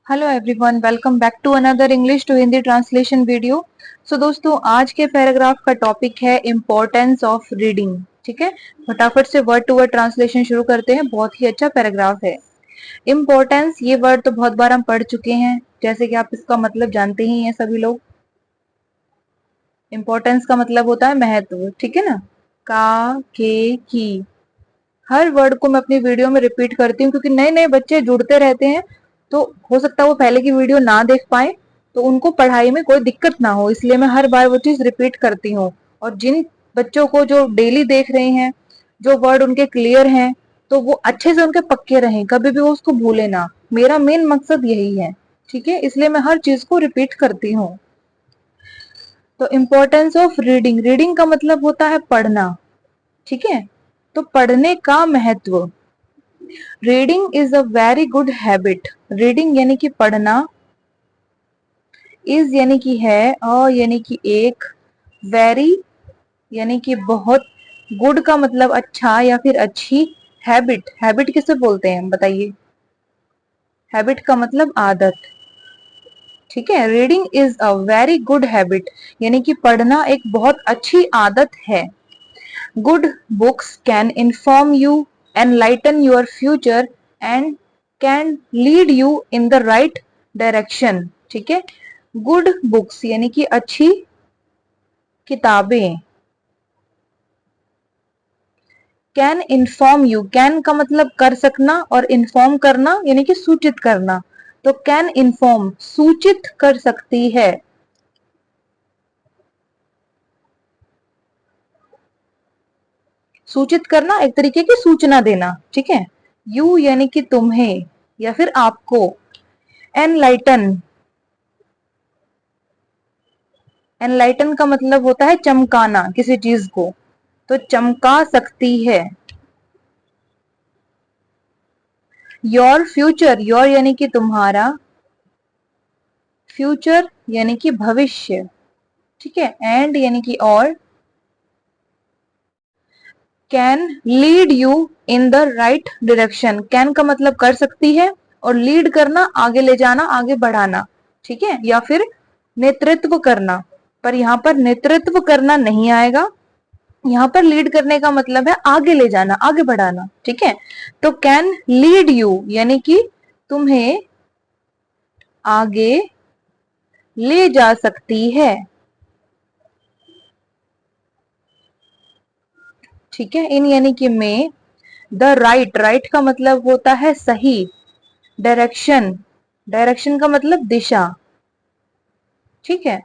Hello everyone, welcome back to another English to Hindi translation video. So दोस्तों, आज के paragraph का टॉपिक है इम्पोर्टेंस ऑफ रीडिंग। ठीक है, फटाफट से वर्ड टू वर्ड ट्रांसलेशन शुरू करते हैं। बहुत ही अच्छा पैराग्राफ है। इम्पोर्टेंस, ये वर्ड तो बहुत बार हम पढ़ चुके हैं, जैसे कि आप इसका मतलब जानते ही हैं सभी लोग। इम्पोर्टेंस का मतलब होता है महत्व। ठीक है ना, का, के, की। हर वर्ड को मैं अपनी वीडियो में रिपीट करती हूँ क्योंकि नए नए बच्चे जुड़ते रहते हैं, तो हो सकता है वो पहले की वीडियो ना देख पाए, तो उनको पढ़ाई में कोई दिक्कत ना हो, इसलिए मैं हर बार वो चीज रिपीट करती हूँ। और जिन बच्चों को जो डेली देख रहे हैं, जो वर्ड उनके क्लियर हैं, तो वो अच्छे से उनके पक्के रहें, कभी भी वो उसको भूले ना। मेरा मेन मकसद यही है। ठीक है, इसलिए मैं हर चीज को रिपीट करती हूँ। तो इम्पोर्टेंस ऑफ रीडिंग, रीडिंग का मतलब होता है पढ़ना। ठीक है, तो पढ़ने का महत्व। Reading is a very good habit. Reading यानी कि पढ़ना, इज यानी कि है, और यानी कि एक, वेरी यानी कि बहुत, गुड का मतलब अच्छा या फिर अच्छी, हैबिट, हैबिट किसे बोलते हैं बताइए? हैबिट का मतलब आदत। ठीक है, reading is a very good habit यानी कि पढ़ना एक बहुत अच्छी आदत है। Good books can inform you, enlighten your future and can lead you in the right direction. ठीक है, गुड बुक्स यानी कि अच्छी किताबें। कैन इन्फॉर्म यू, कैन का मतलब कर सकना, और इन्फॉर्म करना यानी कि सूचित करना। तो कैन इन्फॉर्म, सूचित कर सकती है। सूचित करना, एक तरीके की सूचना देना। ठीक है, यू यानी कि तुम्हें या फिर आपको। एनलाइटन, एनलाइटन का मतलब होता है चमकाना किसी चीज को, तो चमका सकती है। योर फ्यूचर, योर यानी कि तुम्हारा, फ्यूचर यानी कि भविष्य। ठीक है, एंड यानी कि और, can lead you in the right direction. Can का मतलब कर सकती है, और लीड करना आगे ले जाना, आगे बढ़ाना। ठीक है, या फिर नेतृत्व करना, पर यहां पर नेतृत्व करना नहीं आएगा। यहां पर लीड करने का मतलब है आगे ले जाना, आगे बढ़ाना। ठीक है, तो कैन लीड यू यानी कि तुम्हें आगे ले जा सकती है। ठीक है, इन यानी कि में। द राइट, राइट का मतलब होता है सही। डायरेक्शन, डायरेक्शन का मतलब दिशा। ठीक है,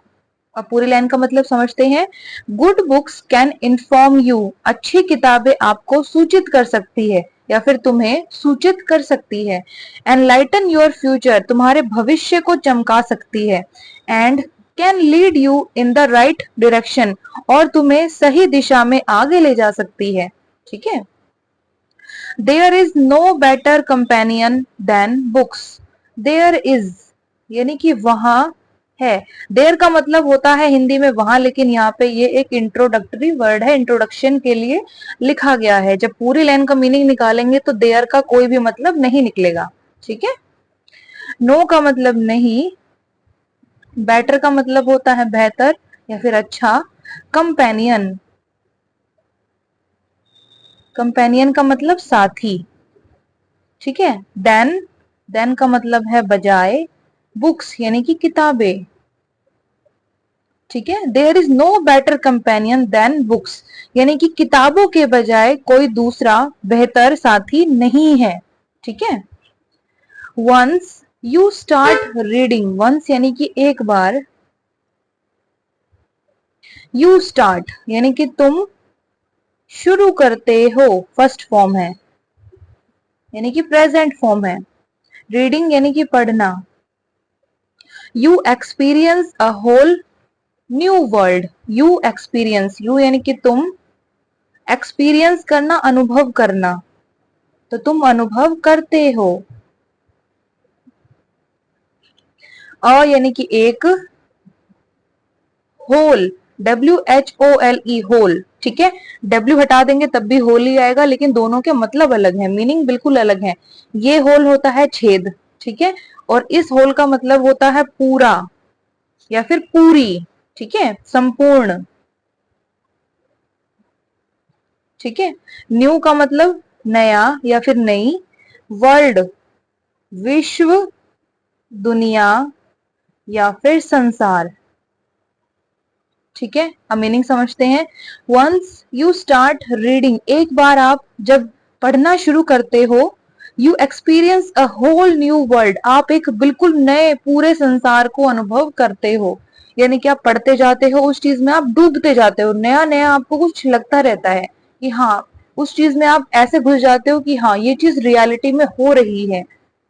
अब पूरी लाइन का मतलब समझते हैं। Good books can inform you, अच्छी किताबें आपको सूचित कर सकती है या फिर तुम्हें सूचित कर सकती है। एनलाइटन योर फ्यूचर, तुम्हारे भविष्य को चमका सकती है। And can lead you in the right direction, और तुम्हें सही दिशा में आगे ले जा सकती है। ठीक है, there is no better companion than books. There is यानी कि वहां है। देयर का मतलब होता है हिंदी में वहां, लेकिन यहाँ पे ये एक इंट्रोडक्टरी वर्ड है, इंट्रोडक्शन के लिए लिखा गया है। जब पूरी लाइन का मीनिंग निकालेंगे तो देयर का कोई भी मतलब नहीं निकलेगा। ठीक है, नो का मतलब नहीं, बेटर का मतलब होता है बेहतर या फिर अच्छा। कंपेनियन, कंपेनियन का मतलब साथी। ठीक है, देन, देन का मतलब है बजाय। बुक्स यानी कि किताबें। ठीक है, there is no better companion than books यानी कि किताबों के बजाय कोई दूसरा बेहतर साथी नहीं है। ठीक है, once you start reading, once यानी कि एक बार, यू स्टार्ट यानी कि तुम शुरू करते हो, फर्स्ट फॉर्म है यानी कि प्रेजेंट फॉर्म है। रीडिंग यानी कि पढ़ना। You experience a whole new world, you experience, you यानी कि तुम, एक्सपीरियंस करना अनुभव करना, तो तुम अनुभव करते हो। अ यानी कि एक, होल, WHOLE, होल। ठीक है, डब्ल्यू हटा देंगे तब भी होल ही आएगा, लेकिन दोनों के मतलब अलग है, मीनिंग बिल्कुल अलग है। ये होल होता है छेद। ठीक है, और इस होल का मतलब होता है पूरा या फिर पूरी, ठीक है, संपूर्ण, ठीक है। न्यू का मतलब नया या फिर नई, वर्ल्ड विश्व, दुनिया या फिर संसार, ठीक है। अब मीनिंग समझते हैं। वंस यू स्टार्ट रीडिंग, एक बार आप जब पढ़ना शुरू करते हो, you experience a whole new world, आप एक बिल्कुल नए पूरे संसार को अनुभव करते हो। यानी कि आप पढ़ते जाते हो, उस चीज में आप डूबते जाते हो, नया नया आपको कुछ लगता रहता है कि हाँ, उस चीज में आप ऐसे घुस जाते हो कि हाँ, ये चीज रियलिटी में हो रही है,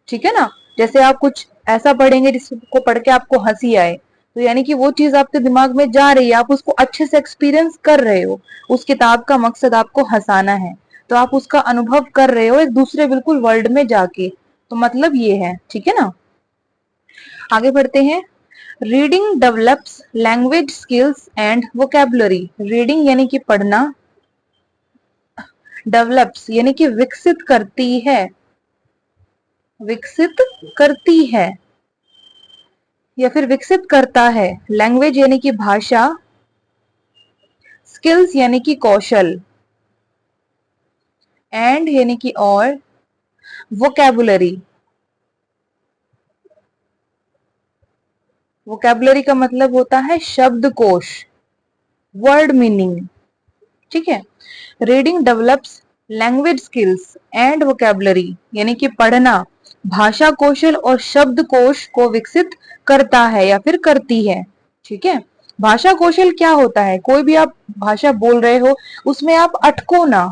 ठीक है ना। जैसे आप कुछ ऐसा पढ़ेंगे जिसको पढ़ के आपको हंसी आए, तो यानी कि वो चीज आपके दिमाग में जा रही है, आप उसको अच्छे से एक्सपीरियंस कर रहे हो। उस किताब का मकसद आपको हंसाना है, तो आप उसका अनुभव कर रहे हो एक दूसरे बिल्कुल वर्ल्ड में जाके, तो मतलब ये है, ठीक है ना। आगे बढ़ते हैं। Reading develops language skills and vocabulary, reading यानी कि पढ़ना, डेवलप्स यानी कि विकसित करती है, विकसित करती है या फिर विकसित करता है, लैंग्वेज यानी कि भाषा, स्किल्स यानी कि कौशल, एंड यानी कि और, वोकेबुलरी, वोकेबुलरी का मतलब होता है शब्दकोश, वर्ड मीनिंग, ठीक है। Reading develops language skills and vocabulary यानी कि पढ़ना भाषा कौशल और शब्दकोश को विकसित करता है या फिर करती है, ठीक है। भाषा कौशल क्या होता है, कोई भी आप भाषा बोल रहे हो उसमें आप अटको ना,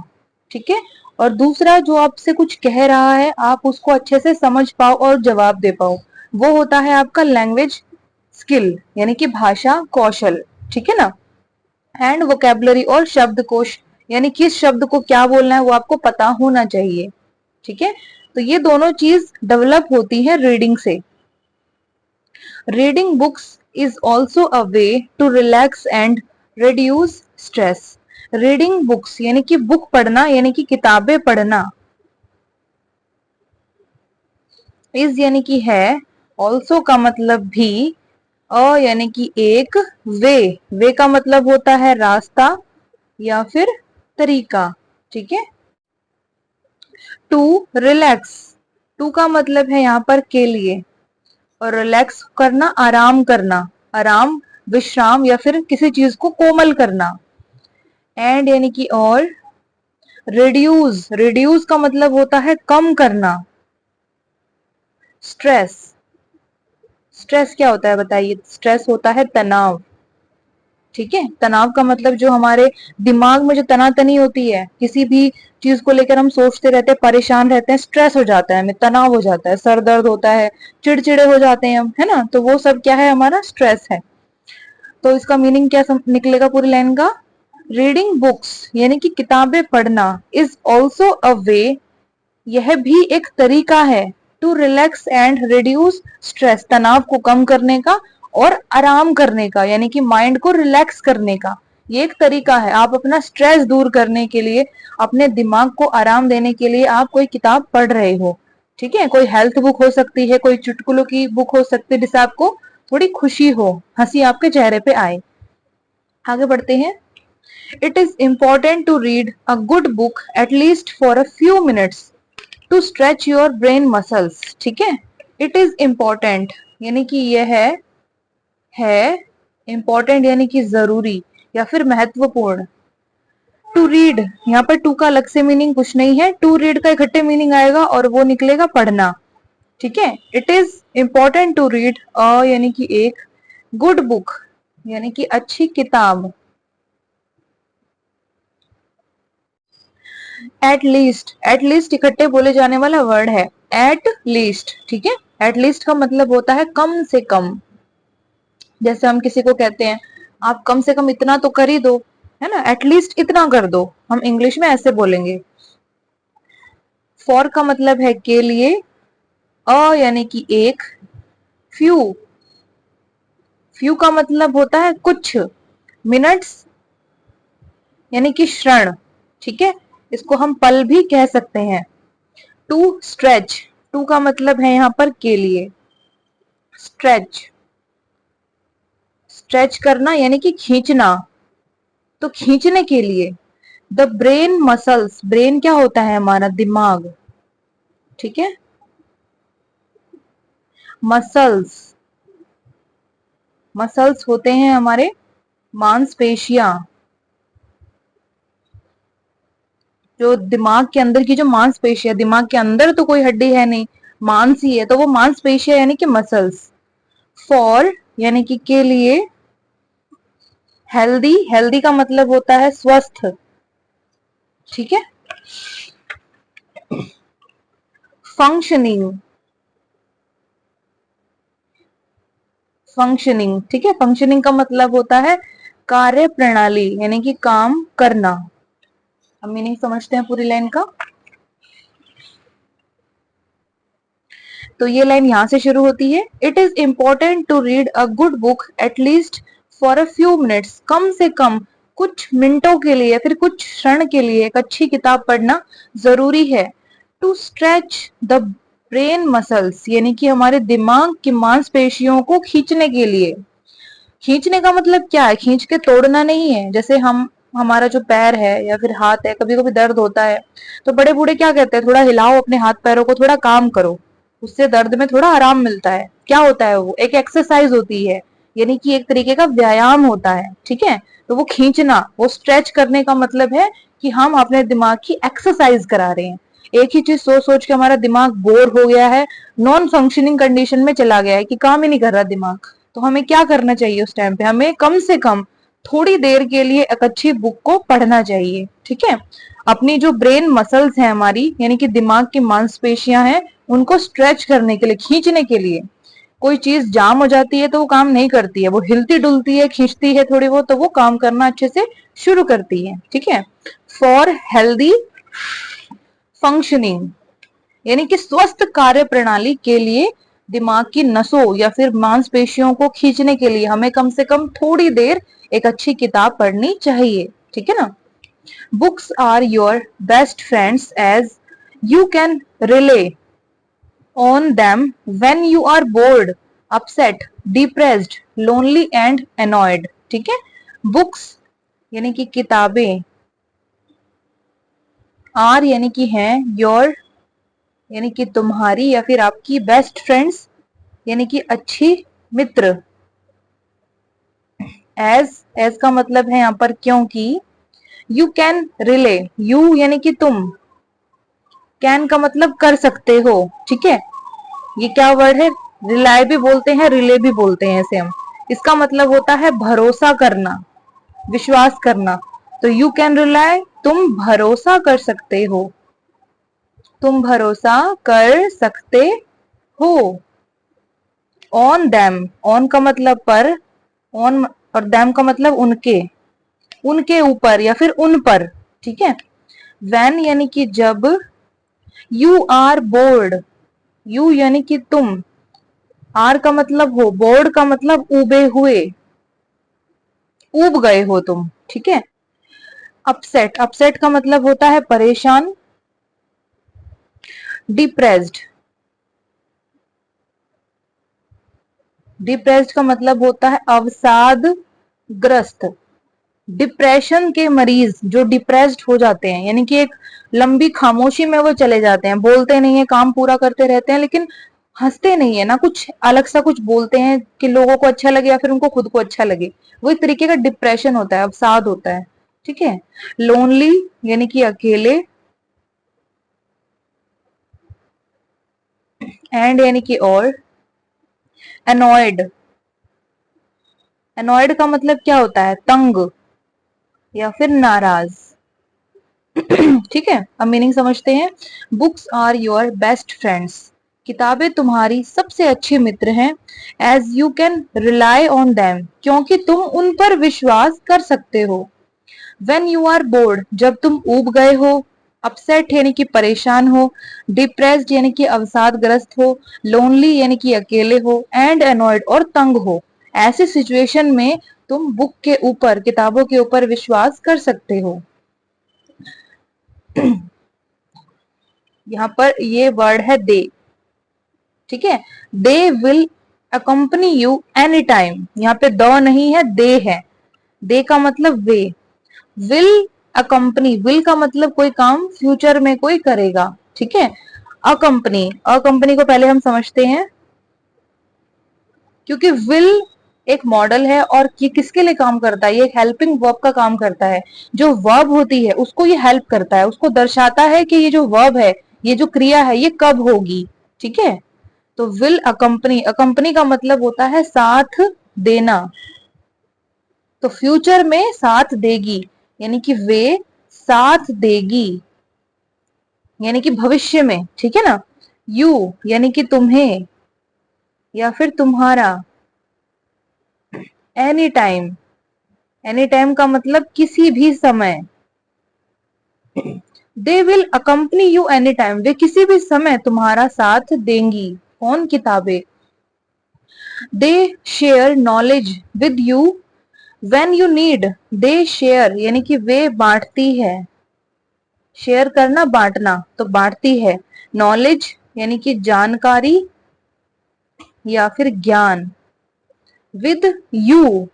ठीक है। और दूसरा जो आपसे कुछ कह रहा है आप उसको अच्छे से समझ पाओ और जवाब दे पाओ, वो होता है आपका लैंग्वेज स्किल यानी कि भाषा कौशल, ठीक है ना। एंड वोकेबुलरी और शब्दकोश यानी किस शब्द को क्या बोलना है वो आपको पता होना चाहिए, ठीक है। तो ये दोनों चीज डेवलप होती है रीडिंग से। Reading books is also a way to relax and reduce stress, reading books यानी कि बुक पढ़ना यानी कि किताबें पढ़ना, इज यानी कि है, ऑल्सो का मतलब भी, अ यानी कि एक, वे का मतलब होता है रास्ता या फिर तरीका, ठीक है। टू रिलैक्स, टू का मतलब है यहाँ पर के लिए, और रिलैक्स करना आराम करना, आराम विश्राम या फिर किसी चीज को कोमल करना, एंड यानी कि और, रिड्यूस, रिड्यूस का मतलब होता है कम करना, स्ट्रेस, स्ट्रेस क्या होता है बताइए, स्ट्रेस होता है तनाव, ठीक है। तनाव का मतलब जो हमारे दिमाग में जो तनातनी होती है, किसी भी चीज को लेकर हम सोचते रहते हैं, परेशान रहते हैं, स्ट्रेस हो जाता है, हमें तनाव हो जाता है, सर दर्द होता है, चिड़चिड़े हो जाते हैं हम, है ना, तो वो सब क्या है, हमारा स्ट्रेस है। तो इसका मीनिंग क्या निकलेगा पूरी लाइन का, रीडिंग बुक्स यानी कि किताबें पढ़ना, इज ऑल्सो अ वे, यह भी एक तरीका है, to relax and reduce stress, तनाव को कम करने का और आराम करने का, यानी कि माइंड को रिलैक्स करने का, ये एक तरीका है। आप अपना स्ट्रेस दूर करने के लिए, अपने दिमाग को आराम देने के लिए आप कोई किताब पढ़ रहे हो, ठीक है। कोई हेल्थ बुक हो सकती है, कोई चुटकुलों की बुक हो सकती है, जिससे आपको थोड़ी खुशी हो, हंसी आपके चेहरे पे आए। आगे बढ़ते हैं। It is important to read a good book at least for a few minutes to stretch your brain muscles, ठीक है। इट इज इंपॉर्टेंट यानी कि यह है इंपॉर्टेंट यानी कि जरूरी या फिर महत्वपूर्ण। टू रीड, यहाँ पर टू का अलग से मीनिंग कुछ नहीं है, टू रीड का इकट्ठे मीनिंग आएगा और वो निकलेगा पढ़ना, ठीक है। It is important to read a यानी कि एक, गुड बुक यानी कि अच्छी किताब, एट लीस्ट इकट्ठे बोले जाने वाला वर्ड है, एट लीस्ट, ठीक है। एट लीस्ट का मतलब होता है कम से कम, जैसे हम किसी को कहते हैं आप कम से कम इतना तो कर ही दो, है ना, एटलीस्ट इतना कर दो, हम इंग्लिश में ऐसे बोलेंगे। फॉर का मतलब है के लिए, अ यानी कि एक, फ्यू, फ्यू का मतलब होता है कुछ, मिनट्स यानी कि क्षण, ठीक है, इसको हम पल भी कह सकते हैं। टू स्ट्रेच, टू का मतलब है यहाँ पर के लिए, स्ट्रेच, स्ट्रेच करना यानी कि खींचना, तो खींचने के लिए द ब्रेन मसल्स, ब्रेन क्या होता है हमारा दिमाग, ठीक है, मसल्स, मसल्स होते हैं हमारे मांसपेशियां, जो दिमाग के अंदर की जो मांसपेशियां, दिमाग के अंदर तो कोई हड्डी है नहीं, मांस ही है, तो वो मांसपेशियां यानी कि मसल्स, फॉर यानी कि के लिए, हेल्दी, हेल्दी का मतलब होता है स्वस्थ, ठीक है, फंक्शनिंग, फंक्शनिंग, ठीक है, फंक्शनिंग का मतलब होता है कार्य प्रणाली यानी कि काम करना। अब मीनिंग समझते हैं पूरी लाइन का। तो ये लाइन यहां से शुरू होती है, it is important to read a good book at least for a few minutes, कम से कम कुछ मिनटों के लिए, फिर कुछ क्षण के लिए एक अच्छी किताब पढ़ना जरूरी है। To stretch the brain muscles यानी कि हमारे दिमाग की मांसपेशियों को खींचने के लिए। खींचने का मतलब क्या है, खींच के तोड़ना नहीं है, जैसे हम, हमारा जो पैर है या फिर हाथ है, कभी कभी दर्द होता है, तो बड़े बूढ़े क्या कहते हैं, थोड़ा हिलाओ अपने हाथ पैरों को, थोड़ा काम करो, उससे दर्द में थोड़ा आराम मिलता है। क्या होता है, वो एक एक्सरसाइज होती है, यानी कि एक तरीके का व्यायाम होता है, ठीक है। तो वो खींचना, वो स्ट्रेच करने का मतलब है कि हम अपने दिमाग की एक्सरसाइज करा रहे हैं। एक ही चीज सोच सोच के हमारा दिमाग बोर हो गया है, नॉन फंक्शनिंग कंडीशन में चला गया है कि काम ही नहीं कर रहा दिमाग, तो हमें क्या करना चाहिए उस टाइम पे, हमें कम से कम थोड़ी देर के लिए एक अच्छी बुक को पढ़ना चाहिए, ठीक है। अपनी जो ब्रेन मसल्स हैं हमारी, यानी कि दिमाग की मांसपेशियां हैं, उनको स्ट्रेच करने के लिए, खींचने के लिए, कोई चीज जाम हो जाती है तो वो काम नहीं करती है, वो हिलती डुलती है, खींचती है थोड़ी बहुत, तो वो काम करना अच्छे से शुरू करती है, ठीक है। फॉर हेल्दी फंक्शनिंग यानी कि स्वस्थ कार्य प्रणाली के लिए दिमाग की नसों या फिर मांसपेशियों को खींचने के लिए हमें कम से कम थोड़ी देर एक अच्छी किताब पढ़नी चाहिए, ठीक है ना। Books are your best friends as you can rely on them when you are bored, upset, depressed, lonely and annoyed, ठीक है। बुक्स यानी कि किताबें, आर यानी कि हैं, योर यानी कि तुम्हारी या फिर आपकी, बेस्ट फ्रेंड्स यानी कि अच्छी मित्र, एज का मतलब है यहाँ पर क्योंकि, यू कैन रिले, यू यानी कि तुम, कैन का मतलब कर सकते हो, ठीक है। ये क्या वर्ड है, रिलाय भी बोलते हैं, रिले भी बोलते हैं इसे हम। इसका मतलब होता है भरोसा करना, विश्वास करना। तो यू कैन रिलाय, तुम भरोसा कर सकते हो, तुम भरोसा कर सकते हो। ऑन दैम, ऑन का मतलब पर, ऑन और दैम का मतलब उनके, उनके ऊपर या फिर उन पर, ठीक है। वैन यानी कि जब, यू आर बोर्ड, यू यानी कि तुम, आर का मतलब हो, बोर्ड का मतलब उबे हुए, ऊब गए हो तुम, ठीक है। अपसेट, अपसेट का मतलब होता है परेशान, डिप्रेस्ड, डिप्रेस्ड का मतलब होता है अवसाद ग्रस्त। डिप्रेशन के मरीज जो डिप्रेस्ड हो जाते हैं, यानी कि एक लंबी खामोशी में वो चले जाते हैं, बोलते नहीं है, काम पूरा करते रहते हैं, लेकिन हंसते नहीं है ना, कुछ अलग सा कुछ बोलते हैं कि लोगों को अच्छा लगे या फिर उनको खुद को अच्छा लगे, वो एक तरीके का डिप्रेशन होता है, अवसाद होता है, ठीक है। लोनली यानी कि अकेले, एंड यानी कि और, एनॉयड, एनॉयड का मतलब क्या होता है, तंग या फिर नाराज, ठीक है। अब मीनिंग समझते हैं। Books are your best friends, किताबें तुम्हारी सबसे अच्छी मित्र हैं। As you can rely on them, क्योंकि तुम उन पर विश्वास कर सकते हो। वेन यू आर बोर्ड, जब तुम ऊब गए हो। अपसेट यानी कि परेशान हो। डिप्रेस्ड यानी कि अवसादग्रस्त हो। लोनली यानी कि अकेले हो। एंड एनॉयड और तंग हो। ऐसी सिचुएशन में तुम बुक के ऊपर, किताबों के ऊपर विश्वास कर सकते हो। यहाँ पर ये वर्ड है दे, ठीक है। They will accompany you any time, यहाँ पे द नहीं है, दे है। दे का मतलब वे। विल अकम्पनी, विल का मतलब कोई काम फ्यूचर में कोई करेगा, ठीक है। अकम्पनी, अकम्पनी को पहले हम समझते हैं, क्योंकि विल एक मॉडल है और ये किसके लिए काम करता है, ये एक हेल्पिंग वर्ब का काम करता है। जो वर्ब होती है उसको ये हेल्प करता है, उसको दर्शाता है कि ये जो वर्ब है, ये जो क्रिया है, ये कब होगी, ठीक है। तो विल अकम्पनी, अकम्पनी का मतलब होता है साथ देना। तो फ्यूचर में साथ देगी, यानी कि वे साथ देगी, यानी कि भविष्य में, ठीक है ना। यू यानी कि तुम्हें या फिर तुम्हारा। एनी टाइम, एनी टाइम का मतलब किसी भी समय। They will accompany you any time, वे किसी भी समय तुम्हारा साथ देंगी। कौन, किताबें। They share knowledge with you when you need, they share यानी कि वे बांटती है। शेयर करना, बांटना, तो बांटती है। नॉलेज यानी कि जानकारी या फिर ज्ञान। विद यू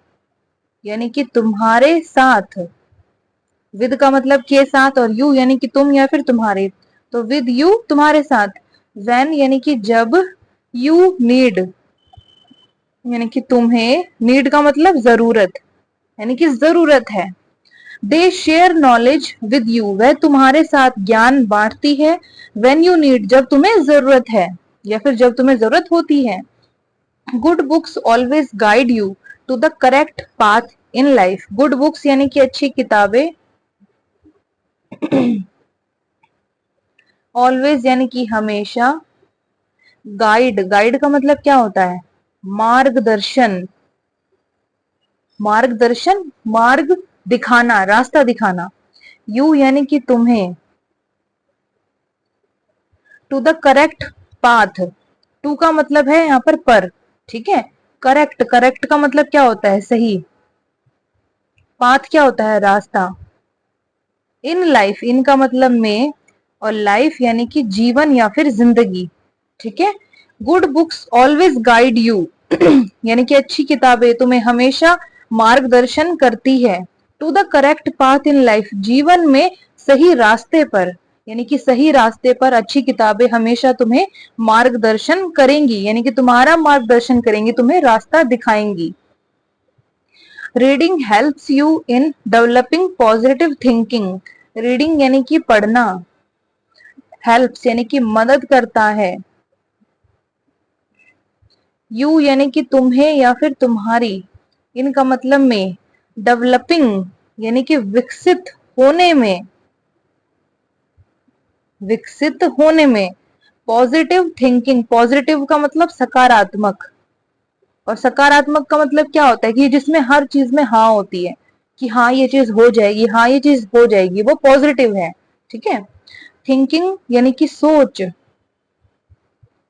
यानी कि तुम्हारे साथ। विद का मतलब के साथ, और यू यानी कि तुम या फिर तुम्हारे, तो विद यू तुम्हारे साथ। व्हेन यानी कि जब, यू नीड यानी कि तुम्हें, नीड का मतलब जरूरत, यानी कि जरूरत है। दे शेयर नॉलेज विद यू, वह तुम्हारे साथ ज्ञान बांटती है। व्हेन यू नीड, जब तुम्हें जरूरत है या फिर जब तुम्हें जरूरत होती है। Good books always guide you to the correct path in life, good books यानी कि अच्छी किताबें। ऑलवेज यानी कि हमेशा। गाइड, गाइड का मतलब क्या होता है, मार्गदर्शन। मार्गदर्शन, मार्ग दिखाना, रास्ता दिखाना। यू यानी कि तुम्हें। To the correct path, to का मतलब है यहाँ पर, ठीक है। करेक्ट, करेक्ट का मतलब क्या होता है, सही। पाथ क्या होता है, रास्ता। इन लाइफ, इन का मतलब में, और लाइफ यानी कि जीवन या फिर जिंदगी, ठीक है। Good books always guide you यानी कि अच्छी किताबें तुम्हें हमेशा मार्गदर्शन करती है। To the correct path in life, जीवन में सही रास्ते पर, यानी कि सही रास्ते पर अच्छी किताबें हमेशा तुम्हें मार्गदर्शन करेंगी, यानी कि तुम्हारा मार्गदर्शन करेंगी, तुम्हें रास्ता दिखाएंगी। Reading helps you in developing positive thinking, reading यानी कि पढ़ना, हेल्प्स यानी कि मदद करता है। यू यानी कि तुम्हें या फिर तुम्हारी, इनका मतलब में। डेवलपिंग यानी कि विकसित होने में, विकसित होने में। पॉजिटिव थिंकिंग, पॉजिटिव का मतलब सकारात्मक, और सकारात्मक का मतलब क्या होता है कि जिसमें हर चीज में हाँ होती है, कि हाँ ये चीज हो जाएगी, हाँ ये चीज हो जाएगी, वो पॉजिटिव है, ठीक है। थिंकिंग यानी कि सोच,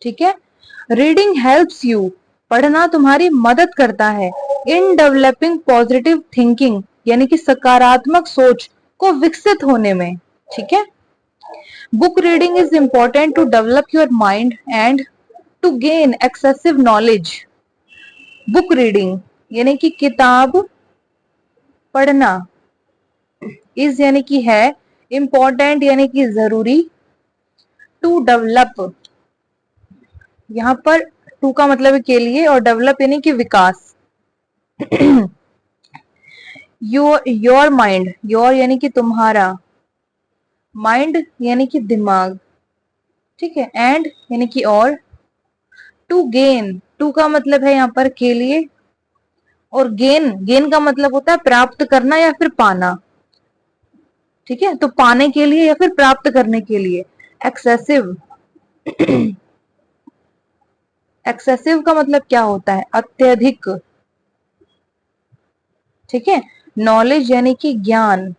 ठीक है। रीडिंग हेल्प्स यू, पढ़ना तुम्हारी मदद करता है। इन डेवलपिंग पॉजिटिव थिंकिंग यानी कि सकारात्मक सोच को विकसित होने में, ठीक है। Book reading is important to develop your mind and to gain excessive knowledge. Book reading यानी कि किताब पढ़ना, इज यानी कि है, इंपॉर्टेंट यानी कि जरूरी, टू डेवलप, यहाँ पर टू का मतलब है के लिए, और डेवलप यानी कि विकास। योर माइंड, योर यानी कि तुम्हारा, माइंड यानी कि दिमाग, ठीक है। एंड यानी कि और। टू गेन, टू का मतलब है यहाँ पर के लिए, और गेन, गेन का मतलब होता है प्राप्त करना या फिर पाना, ठीक है। तो पाने के लिए या फिर प्राप्त करने के लिए। एक्सेसिव, एक्सेसिव का मतलब क्या होता है, अत्यधिक, ठीक है। नॉलेज यानी कि ज्ञान,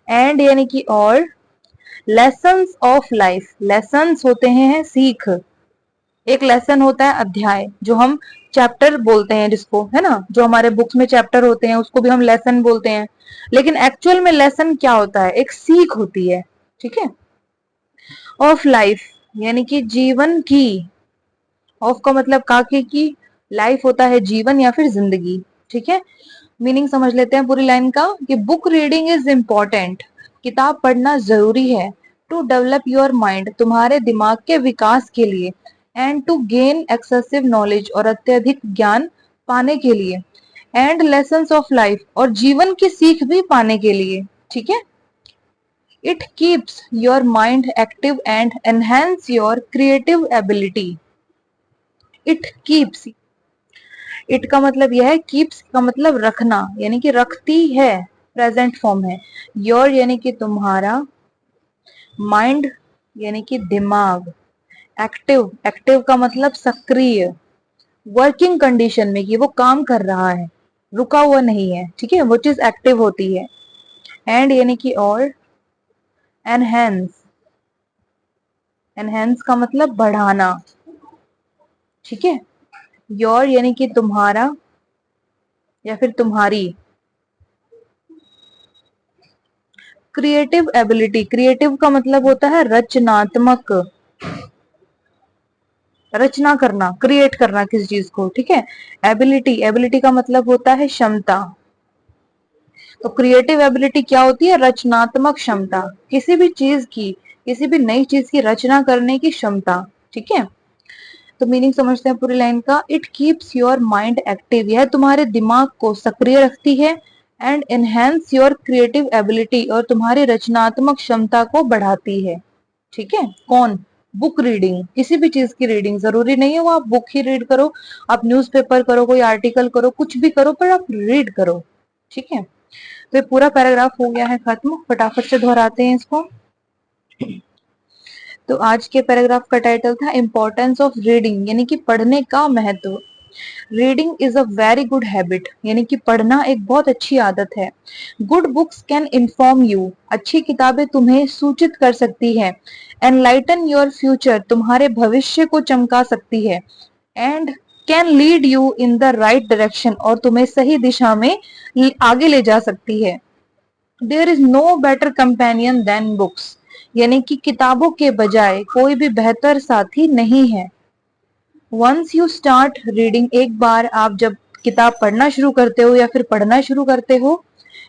एंड यानी कि और। लेसन्स ऑफ लाइफ, लेसन्स होते हैं सीख, एक लेसन होता है अध्याय, जो हम चैप्टर बोलते हैं जिसको, है ना, जो हमारे बुक्स में चैप्टर होते हैं उसको भी हम लेसन बोलते हैं। लेकिन एक्चुअल में लेसन क्या होता है, एक सीख होती है, ठीक है। ऑफ लाइफ यानी कि जीवन की, ऑफ का मतलब काके की, लाइफ होता है जीवन या फिर जिंदगी। ठीक है, मीनिंग समझ लेते हैं पूरी लाइन का कि बुक रीडिंग इज इम्पोर्टेंट, किताब पढ़ना जरूरी है, टू डेवलप योर माइंड, तुम्हारे दिमाग के विकास के लिए, and to gain excessive knowledge, और अत्यधिक ज्ञान पाने के लिए, एंड लेसन्स ऑफ लाइफ, और जीवन की सीख भी पाने के लिए। ठीक है, it keeps your mind active and enhance your creative ability. It keeps, it का मतलब यह है, कीप्स का मतलब रखना, यानी कि रखती है, प्रेजेंट फॉर्म है। योर यानी कि तुम्हारा, माइंड यानी कि दिमाग, एक्टिव, एक्टिव का मतलब सक्रिय, वर्किंग कंडीशन में कि वो काम कर रहा है, रुका हुआ नहीं है। ठीक है, वो चीज एक्टिव होती है। एंड यानी कि और, एनहेंस, एनहेंस का मतलब बढ़ाना। ठीक है, योर यानी कि तुम्हारा या फिर तुम्हारी, क्रिएटिव एबिलिटी, क्रिएटिव का मतलब होता है रचनात्मक, रचना करना, क्रिएट करना किसी चीज को। ठीक है, एबिलिटी, एबिलिटी का मतलब होता है क्षमता। तो क्रिएटिव एबिलिटी क्या होती है? रचनात्मक क्षमता, किसी भी चीज की, किसी भी नई चीज की रचना करने की क्षमता। ठीक है, तो मीनिंग समझते हैं पूरी लाइन का। It keeps your mind active, यह तुम्हारे दिमाग को सक्रिय रखती है, and enhance your creative ability, और तुम्हारी रचनात्मक क्षमता को बढ़ाती है। ठीक है, कौन? बुक रीडिंग, किसी भी चीज की रीडिंग, जरूरी नहीं है वो आप बुक ही रीड करो, आप न्यूज़पेपर करो, कोई आर्टिकल करो, कुछ भी करो, पर आप रीड करो। ठीक है, तो ये पूरा पैराग्राफ हो गया है खत्म, फटाफट से दोहराते हैं इसको। तो आज के पैराग्राफ का टाइटल था इम्पोर्टेंस ऑफ रीडिंग, यानी कि पढ़ने का महत्व। Reading is a very good habit, यानी कि पढ़ना एक बहुत अच्छी आदत है। Good books can inform you, अच्छी किताबें तुम्हें सूचित कर सकती है। एनलाइटन योर फ्यूचर, तुम्हारे भविष्य को चमका सकती है। And can lead you in the right direction, और तुम्हें सही दिशा में आगे ले जा सकती है। There is no better companion than books, यानी कि किताबों के बजाय कोई भी बेहतर साथी नहीं है। वंस यू स्टार्ट रीडिंग, एक बार आप जब किताब पढ़ना शुरू करते हो या फिर पढ़ना शुरू करते हो,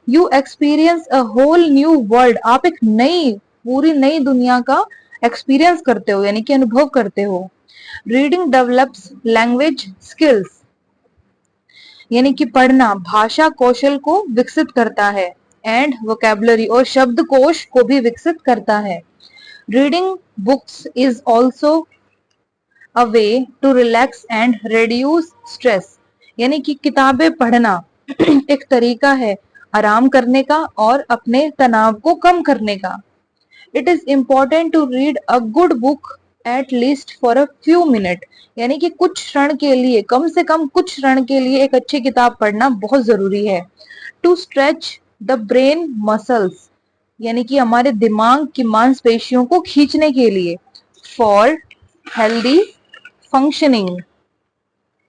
you experience a whole new world, आप एक नई, पूरी नई दुनिया का एक्सपीरियंस करते हो, यानी कि अनुभव करते हो। रीडिंग डेवलप्स लैंग्वेज स्किल्स, यानी कि पढ़ना भाषा कौशल को विकसित करता है, एंड वोकेबलरी, और शब्दकोश को भी विकसित करता है। Reading books is also a way to relax and reduce stress, यानी कि किताबें पढ़ना एक तरीका है आराम करने का और अपने तनाव को कम करने का। It is important to read a good book at least for a few minute, यानी कि कुछ क्षण के लिए, कम से कम कुछ क्षण के लिए एक अच्छी किताब पढ़ना बहुत जरूरी है। To stretch the brain muscles, यानी कि हमारे दिमाग की मांसपेशियों को खींचने के लिए। फॉर हेल्दी फंक्शनिंग,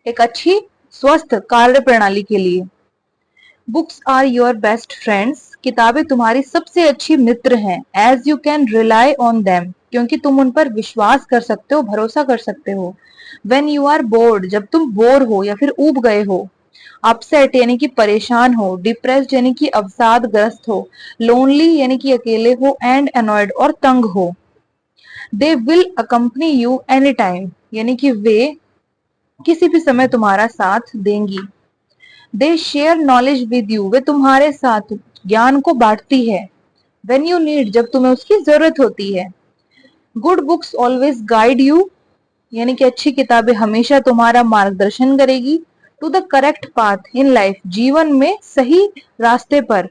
एक अच्छी स्वस्थ कार्य प्रणाली के लिए। Books are your best friends, किताबें तुम्हारी सबसे अच्छी मित्र हैं। As you can rely on them, क्योंकि तुम उन पर विश्वास कर सकते हो, भरोसा कर सकते हो। वेन यू आर बोर्ड, जब तुम बोर हो या फिर ऊब गए हो। अपसेट यानी कि परेशान हो, डिप्रेस्ड यानी कि अवसादग्रस्त हो, लोनली यानी कि अकेले हो, एंड अनॉयड और तंग हो। दे will accompany you any time, यानी कि वे किसी भी समय तुम्हारा साथ देंगी। दे शेयर नॉलेज विद यू, वे तुम्हारे साथ ज्ञान को बांटती है। वेन यू नीड, जब तुम्हें उसकी जरूरत होती है। Good books always guide you, यानी कि अच्छी किताबें हमेशा तुम्हारा मार्गदर्शन करेगी। To the correct path in life, जीवन में सही रास्ते पर।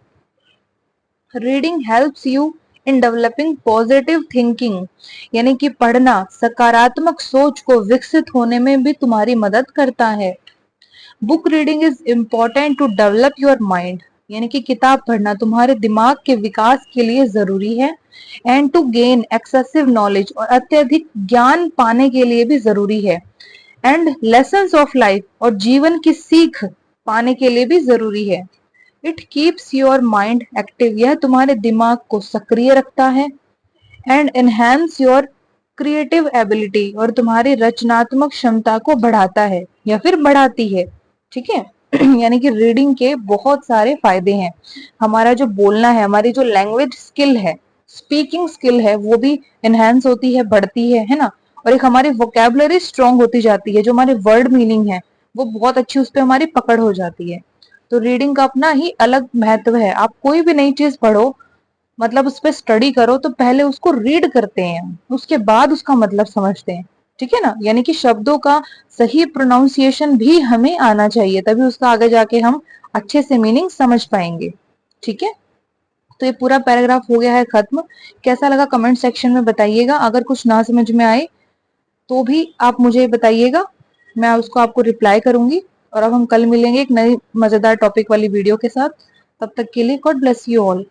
Reading helps you in developing positive thinking, यानी कि पढ़ना सकारात्मक सोच को विकसित होने में भी तुम्हारी मदद करता है। Book reading is important to develop your mind, यानी कि किताब पढ़ना तुम्हारे दिमाग के विकास के लिए जरूरी है। And to gain excessive knowledge, और अत्यधिक ज्ञान पाने के लिए भी जरूरी है। एंड लेसन्स ऑफ लाइफ, और जीवन की सीख पाने के लिए भी जरूरी है। It keeps your mind active, यह तुम्हारे दिमाग को सक्रिय रखता है। And enhance your creative ability और तुम्हारी रचनात्मक क्षमता को बढ़ाता है या फिर बढ़ाती है। ठीक है। यानी कि रीडिंग के बहुत सारे फायदे हैं। हमारा जो बोलना है, हमारी जो लैंग्वेज स्किल है, स्पीकिंग स्किल है, वो भी एनहेंस होती है, बढ़ती है ना। और एक हमारी वोकेबलरी स्ट्रांग होती जाती है, जो हमारे वर्ड मीनिंग है वो बहुत अच्छी उस पर हमारी पकड़ हो जाती है। तो रीडिंग का अपना ही अलग महत्व है। आप कोई भी नई चीज पढ़ो, मतलब उस पर स्टडी करो, तो पहले उसको रीड करते हैं, उसके बाद उसका मतलब समझते हैं। ठीक है ना। यानी कि शब्दों का सही प्रोनाउंसिएशन भी हमें आना चाहिए, तभी उसका आगे जाके हम अच्छे से मीनिंग समझ पाएंगे। ठीक है। तो ये पूरा पैराग्राफ हो गया है खत्म। कैसा लगा कमेंट सेक्शन में बताइएगा। अगर कुछ ना समझ में आए तो भी आप मुझे बताइएगा, मैं उसको आपको रिप्लाई करूंगी। और अब हम कल मिलेंगे एक नई मजेदार टॉपिक वाली वीडियो के साथ। तब तक के लिए गॉड ब्लेस यू ऑल।